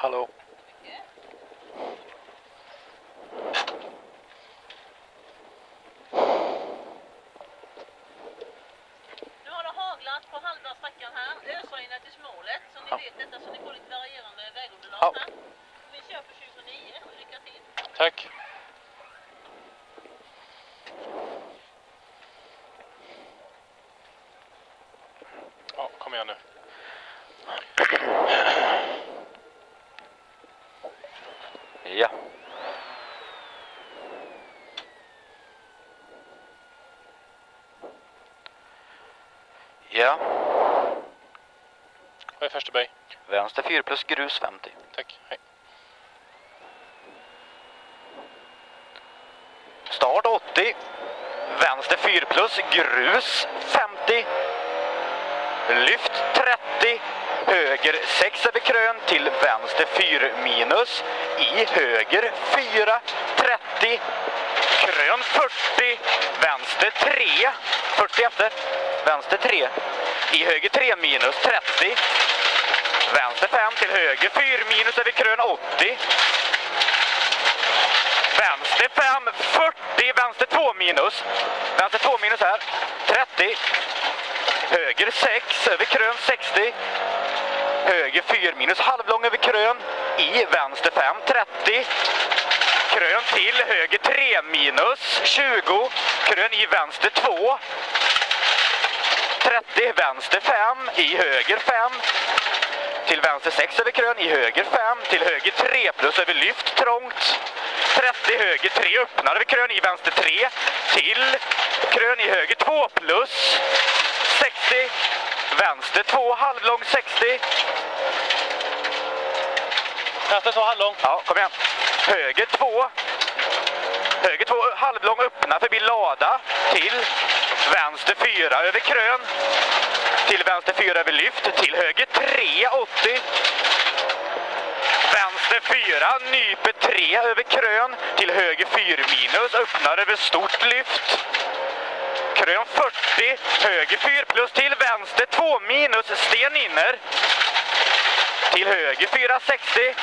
Hallå. Nu har det haglat på halva sträckan här, ösregnet till Smålet, så ni vet detta, så ni får lite varierande vägunderlag här. Vi kör på 29 och lycka till. Tack. Ja, kom igen nu. Ja. Ja. Vad är första böj? Vänster 4 plus grus 50. Tack, hej. Start 80. Vänster 4 plus grus 50. Lyft 30. Höger 6 över krön till vänster 4 minus. I höger 4. 30. Krön 40. Vänster 3. 40 efter. Vänster 3. I höger 3 minus 30. Vänster 5 till höger 4 minus över krön 80. Vänster 5, 40, vänster 2 minus. Vänster 2 minus här, 30. Höger 6 över krön 60. Höger 4 minus halvlång över krön. I vänster 5, 30. Krön till höger 3 minus 20. Krön i vänster 2. 30, vänster 5, i höger 5. Till vänster 6 över krön, i höger 5. Till höger 3 plus över lyft, trångt. 30, höger 3 öppnar över krön, i vänster 3. Till krön i höger 2 plus 60. Vänster 2, halvlång 60. Vänster 2 halvlång. Ja, kom igen. Höger 2. Höger 2, halvlång öppnar förbi lada. Till vänster 4 över krön. Till vänster 4 över lyft. Till höger 3, 80. Vänster 4, nyper 3 över krön. Till höger 4 minus, öppnar över stort lyft. Krön 40, höger 4 plus till vänster 2 minus, sten inner. Till höger 4, 60.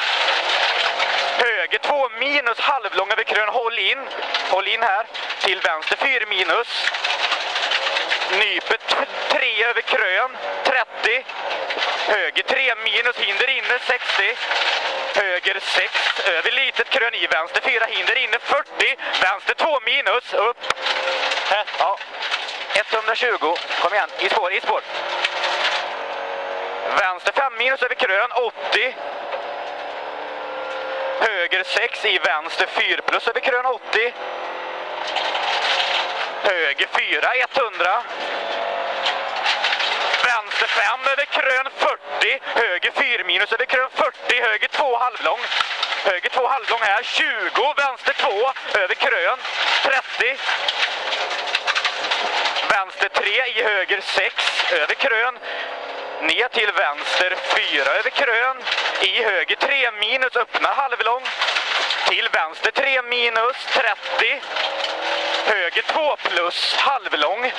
Höger 2 minus, halvlång över krön, håll in här. Till vänster 4 minus. Nyper 3 över krön, 30. Höger 3 minus, hinder inne 60. Höger 6 över litet krön, i vänster 4, hinder inne 40. Vänster 2 minus, upp. Ja, 120. Kom igen, i spår. Vänster 5 minus över krön, 80. Höger 6 i vänster 4 plus över krön, 80. Höger 4, 100. Vänster 5 över krön 40. Höger 4 minus över krön 40. Höger 2 halvlång. Höger 2 halvlång här 20. Vänster 2 över krön 30. Vänster 3 i höger 6 över krön. Ner till vänster 4 över krön. I höger 3 minus, öppnar halvlång. Till vänster 3 minus 30. Höger 2 plus halvlång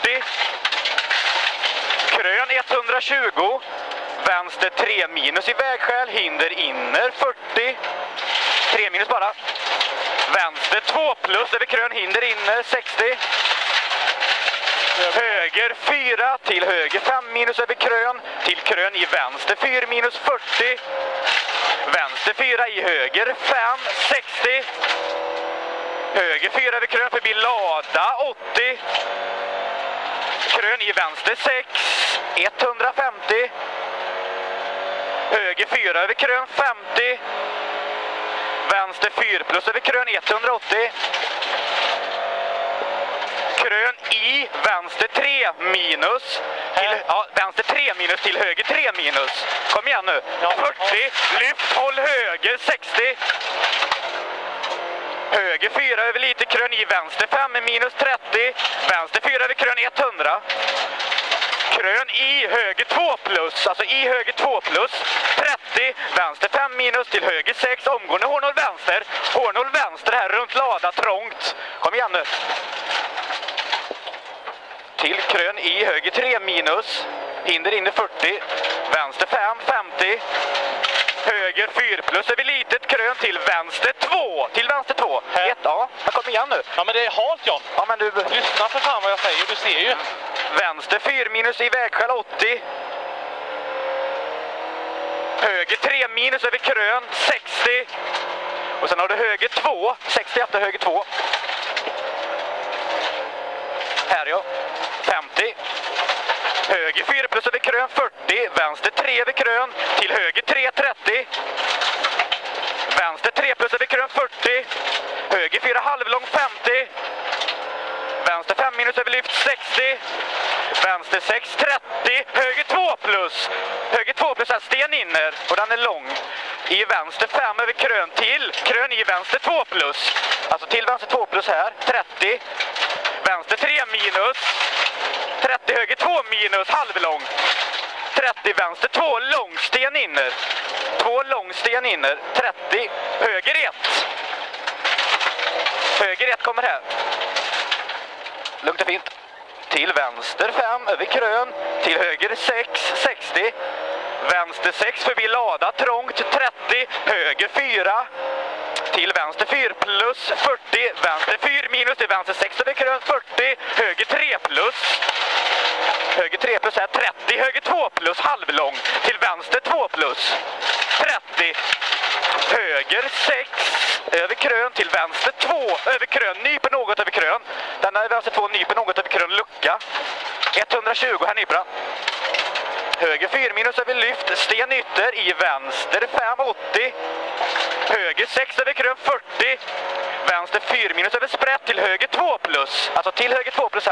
40. Krön 120. Vänster 3 minus i vägskäl, hinder inner 40. 3 minus bara. Vänster 2 plus över krön, hinder inner 60. Höger 4 till höger 5 minus över krön. Till krön i vänster 4 minus 40. Vänster 4 i höger 5, 60. Höger 4 över krön förbi lada 80. Krön i vänster 6, 150. Höger 4 över krön 50. Vänster 4 plus över krön 180. Krön i vänster 3 minus. Vänster 3 minus till höger 3 minus. Kom igen nu. 40, lyft, håll höger 60. Höger 4 över lite krön i vänster 5 minus 30. Vänster 4 över krön 100. Krön i höger 2 plus, alltså i höger 2 plus 30. Vänster 5 minus till höger 6. Omgående hårnål vänster. Hårnål vänster här runt lada trångt. Kom igen nu. Till krön i höger 3 minus. Hinder inne 40. Vänster 5, 50. höger 4 plus över litet krön till vänster 2. Till vänster 2. Här. 1, ja. Jag kommer igen nu. Ja, men det är halt, John. Ja, men du... Lyssna för fan vad jag säger, du ser ju. Vänster 4 minus i vägskäl 80. Höger 3 minus över krön 60. Och sen har du höger 2. 60 efter höger 2. Här ja. 50. Höger 4 plus över krön 40. Vänster 3 över krön. Till höger 3 30. Vänster 3 plus över krön 40. Höger 4 halvlång 50. Vänster 5 minus över lyft 60. Vänster 6 30. Höger 2 plus. Höger 2 plus är sten inner. Och den är lång. I vänster 5 över krön till. Krön i vänster 2 plus. Alltså till vänster 2 plus här. 30. Vänster 3 minus. 30 höger 2 minus. Halvlång. 30 vänster 2 lång sten inner. 2 lång sten inner. 30 höger 1. Höger 1 kommer här. Lugnt och fint. Till vänster 5 över krön. Till höger 6 60. Vänster 6 förbi lada trångt 30. Höger 4. Till vänster 4 plus 40. Vänster 4 minus till vänster 6 över krön 40. Höger 3 plus. Höger 3 plus är 30. Höger 2 plus halvlång. Till vänster 2 plus. 30. Höger 6 över krön till vänster 2 över krön. Nyper något över krön. Den är vänster 2 nyper något över krön. Lucka. 120 här nyper han. Höger 4 minus över lyft. Sten ytter i vänster 5 80. Höger 6 över krön 40. Vänster 4 minus över sprätt till höger 2 plus. Alltså till höger 2 plus.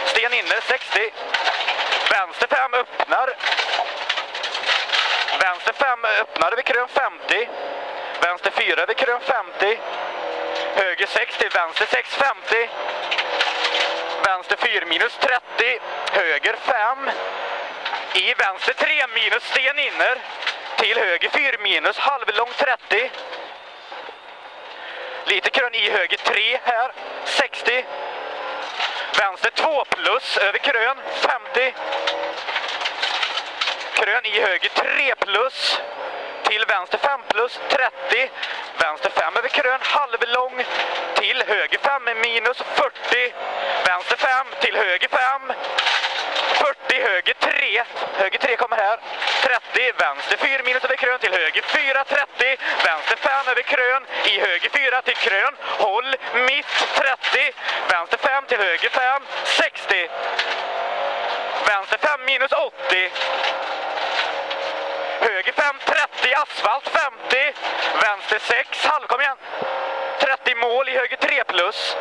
Sten inner 60. Vänster 5 öppnar. Vänster 5 öppnar över krön 50. Vänster 4 över krön 50. Höger 6 till vänster 6 50. Vänster 4 minus 30. Höger 5. I vänster 3 minus sten inner. Till höger 4 minus halvlång 30. Lite krön i höger 3 här. 60. Vänster 2 plus över krön 50. Krön i höger 3 plus. Till vänster 5 plus 30. Vänster 5 över krön halvlång. Till höger 5 minus 40. Vänster 5 till höger 5. 40 höger 3. Höger 3 kommer här. 30. Vänster 4 minus över krön till höger 4. 30. Vänster 5 över krön. I höger 4 till krön. Håll mitt 30. Vänster 5 till höger 5. 60. Vänster 5 minus 80. Höger 5 30. Asfalt 50. Vänster 6. Halv kom igen. 30 mål i höger 3 plus.